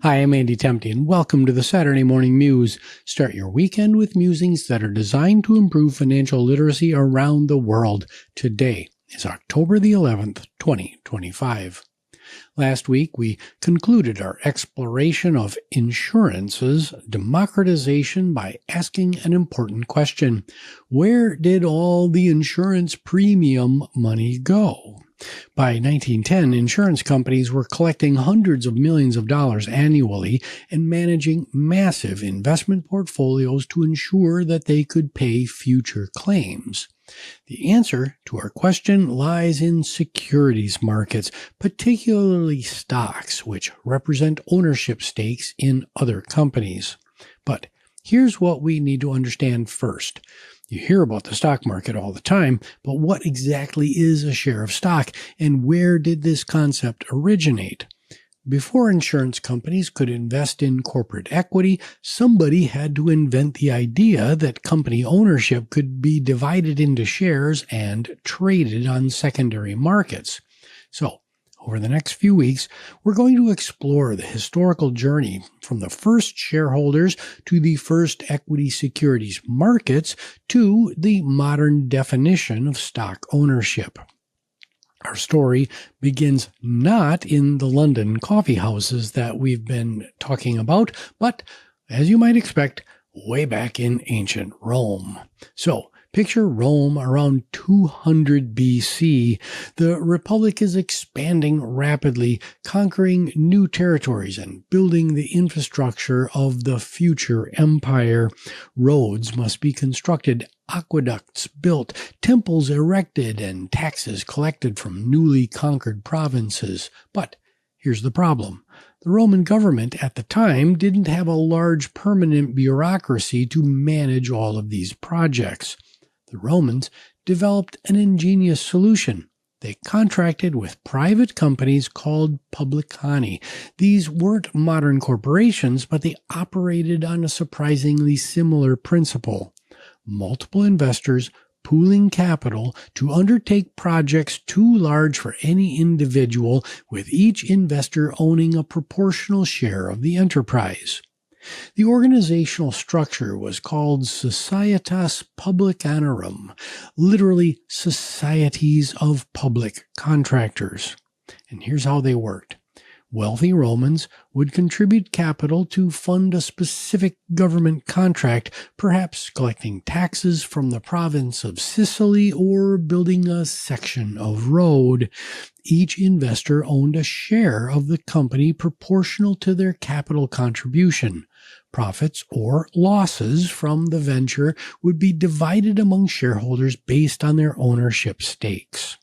Hi, I'm Andy Temte, and welcome to the Saturday Morning Muse. Start your weekend with musings that are designed to improve financial literacy around the world. Today is October the 11th, 2025. Last week, we concluded our exploration of insurance's democratization by asking an important question. Where did all the insurance premium money go? By 1910, insurance companies were collecting hundreds of millions of dollars annually and managing massive investment portfolios to ensure that they could pay future claims. The answer to our question lies in securities markets, particularly stocks, which represent ownership stakes in other companies. But here's what we need to understand first. You hear about the stock market all the time, but what exactly is a share of stock, and where did this concept originate? Before insurance companies could invest in corporate equity, somebody had to invent the idea that company ownership could be divided into shares and traded on secondary markets. So, over the next few weeks, we're going to explore the historical journey from the first shareholders to the first equity securities markets to the modern definition of stock ownership. Our story begins not in the London coffee houses that we've been talking about, but, as you might expect, way back in ancient Rome. So, picture Rome around 200 BC. The Republic is expanding rapidly, conquering new territories and building the infrastructure of the future empire. Roads must be constructed, aqueducts built, temples erected, and taxes collected from newly conquered provinces. But here's the problem. The Roman government at the time didn't have a large permanent bureaucracy to manage all of these projects. The Romans developed an ingenious solution. They contracted with private companies called Publicani. These weren't modern corporations, but they operated on a surprisingly similar principle. Multiple investors pooling capital to undertake projects too large for any individual, with each investor owning a proportional share of the enterprise. The organizational structure was called Societas Publicanorum, literally societies of public contractors. And here's how they worked. Wealthy Romans would contribute capital to fund a specific government contract, perhaps collecting taxes from the province of Sicily or building a section of road. Each investor owned a share of the company proportional to their capital contribution. Profits or losses from the venture would be divided among shareholders based on their ownership stakes.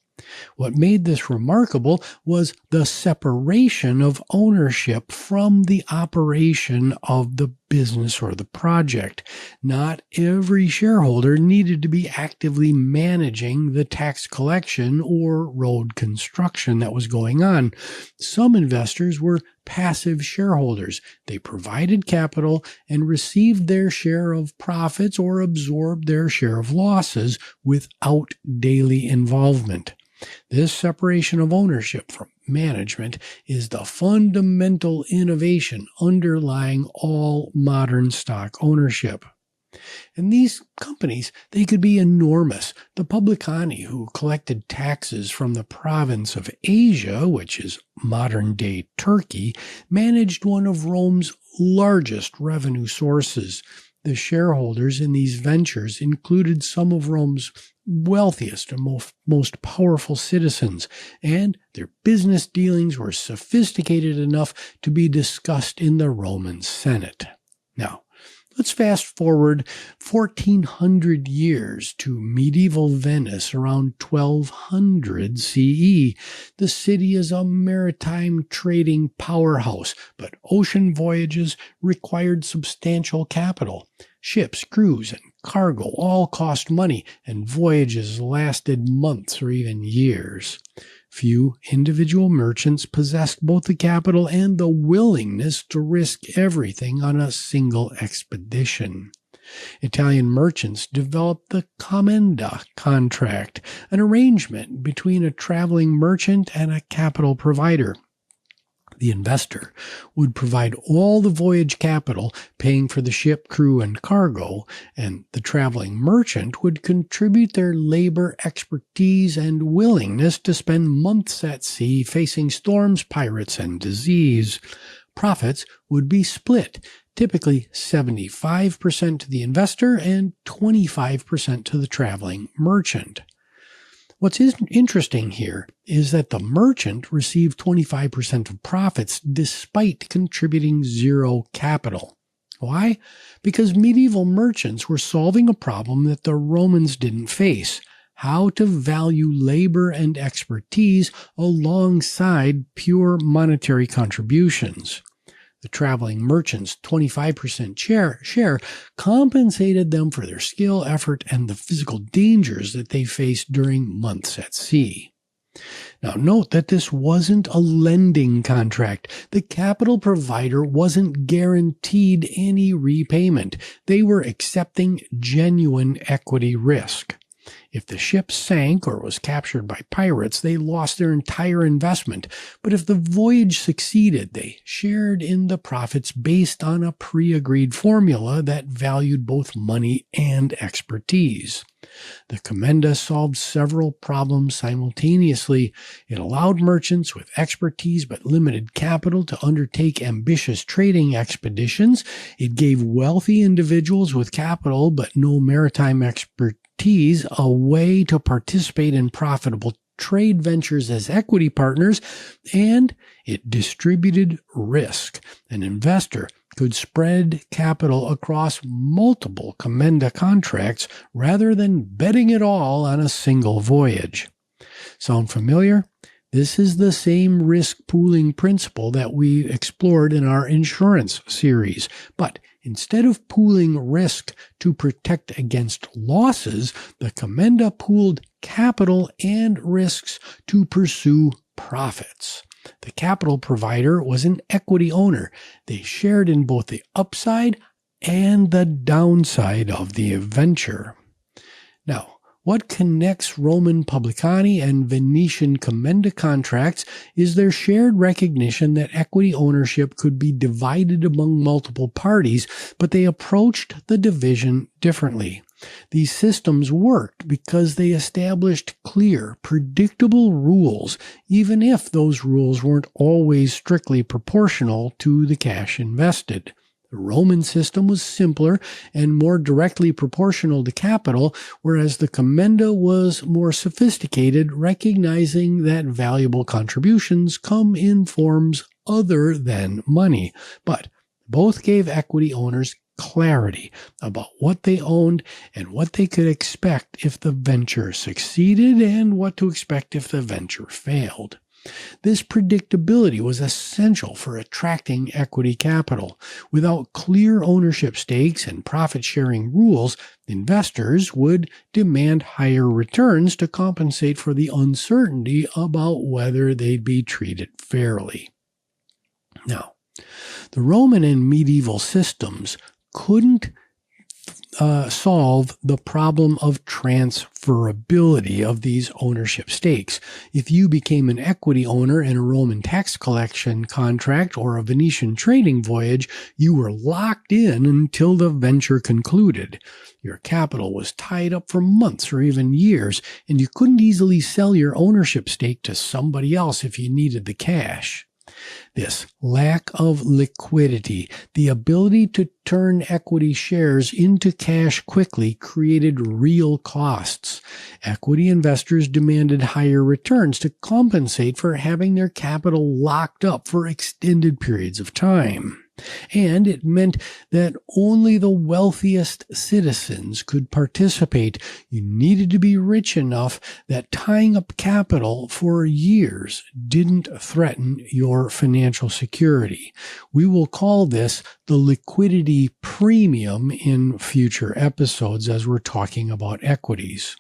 What made this remarkable was the separation of ownership from the operation of the business or the project. Not every shareholder needed to be actively managing the tax collection or road construction that was going on. Some investors were passive shareholders. They provided capital and received their share of profits or absorbed their share of losses without daily involvement. This separation of ownership from management is the fundamental innovation underlying all modern stock ownership. And these companies, they could be enormous. The Publicani, who collected taxes from the province of Asia, which is modern-day Turkey, managed one of Rome's largest revenue sources. The shareholders in these ventures included some of Rome's wealthiest and most powerful citizens, and their business dealings were sophisticated enough to be discussed in the Roman Senate. Now, let's fast forward 1400 years to medieval Venice around 1200 CE. The city is a maritime trading powerhouse, but ocean voyages required substantial capital. Ships, crews, and cargo all cost money, and voyages lasted months or even years. Few individual merchants possessed both the capital and the willingness to risk everything on a single expedition. Italian merchants developed the Commenda contract, an arrangement between a traveling merchant and a capital provider. The investor would provide all the voyage capital, paying for the ship, crew, and cargo, and the traveling merchant would contribute their labor, expertise, and willingness to spend months at sea facing storms, pirates, and disease. Profits would be split, typically 75% to the investor and 25% to the traveling merchant. What's interesting here is that the merchant received 25% of profits despite contributing zero capital. Why? Because medieval merchants were solving a problem that the Romans didn't face: how to value labor and expertise alongside pure monetary contributions. The traveling merchants' 25% share compensated them for their skill, effort, and the physical dangers that they faced during months at sea. Now, note that this wasn't a lending contract. The capital provider wasn't guaranteed any repayment. They were accepting genuine equity risk. If the ship sank or was captured by pirates, they lost their entire investment. But if the voyage succeeded, they shared in the profits based on a pre-agreed formula that valued both money and expertise. The Commenda solved several problems simultaneously. It allowed merchants with expertise but limited capital to undertake ambitious trading expeditions. It gave wealthy individuals with capital but no maritime expertise a way to participate in profitable trade ventures as equity partners, and it distributed risk. An investor could spread capital across multiple Commenda contracts rather than betting it all on a single voyage. Sound familiar? This is the same risk pooling principle that we explored in our insurance series, but instead of pooling risk to protect against losses, the Commenda pooled capital and risks to pursue profits. The capital provider was an equity owner. They shared in both the upside and the downside of the venture. Now, what connects Roman Publicani and Venetian Commenda contracts is their shared recognition that equity ownership could be divided among multiple parties, but they approached the division differently. These systems worked because they established clear, predictable rules, even if those rules weren't always strictly proportional to the cash invested. The Roman system was simpler and more directly proportional to capital, whereas the Commenda was more sophisticated, recognizing that valuable contributions come in forms other than money. But both gave equity owners clarity about what they owned and what they could expect if the venture succeeded and what to expect if the venture failed. This predictability was essential for attracting equity capital. Without clear ownership stakes and profit-sharing rules, investors would demand higher returns to compensate for the uncertainty about whether they'd be treated fairly. Now, the Roman and medieval systems couldn't solve the problem of transferability of these ownership stakes. If you became an equity owner in a Roman tax collection contract or a Venetian trading voyage, you were locked in until the venture concluded. Your capital was tied up for months or even years, and you couldn't easily sell your ownership stake to somebody else if you needed the cash. This lack of liquidity, the ability to turn equity shares into cash quickly, created real costs. Equity investors demanded higher returns to compensate for having their capital locked up for extended periods of time. And it meant that only the wealthiest citizens could participate. You needed to be rich enough that tying up capital for years didn't threaten your financial security. We will call this the liquidity premium in future episodes as we're talking about equities.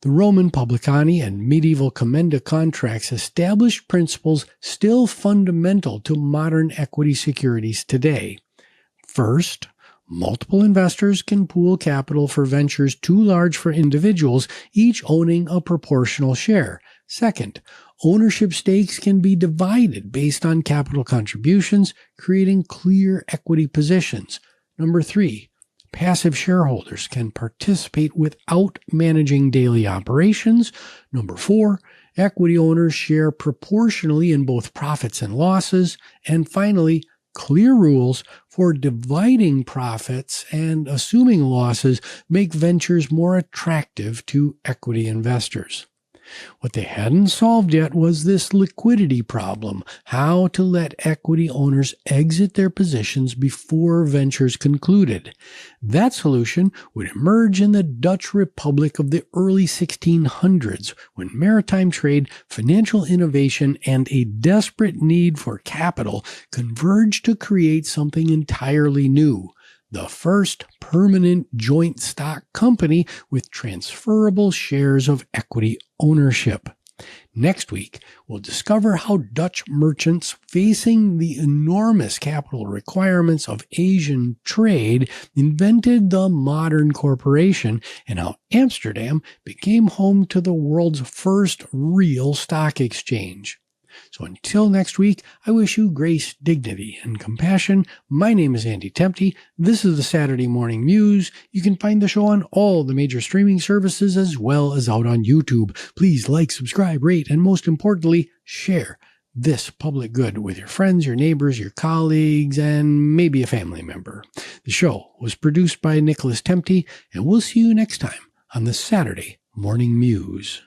The Roman Publicani and medieval Commenda contracts established principles still fundamental to modern equity securities today. First, multiple investors can pool capital for ventures too large for individuals, each owning a proportional share. Second, ownership stakes can be divided based on capital contributions, creating clear equity positions. Number 3, passive shareholders can participate without managing daily operations. Number 4, equity owners share proportionally in both profits and losses. And finally, clear rules for dividing profits and assuming losses make ventures more attractive to equity investors. What they hadn't solved yet was this liquidity problem, how to let equity owners exit their positions before ventures concluded. That solution would emerge in the Dutch Republic of the early 1600s, when maritime trade, financial innovation, and a desperate need for capital converged to create something entirely new. The first permanent joint stock company with transferable shares of equity ownership. Next week, we'll discover how Dutch merchants facing the enormous capital requirements of Asian trade invented the modern corporation, and how Amsterdam became home to the world's first real stock exchange. So until next week, I wish you grace, dignity, and compassion. My name is Andy Temte. This is the Saturday Morning Muse. You can find the show on all the major streaming services as well as out on YouTube. Please like, subscribe, rate, and most importantly, share this public good with your friends, your neighbors, your colleagues, and maybe a family member. The show was produced by Nicholas Temte, and we'll see you next time on the Saturday Morning Muse.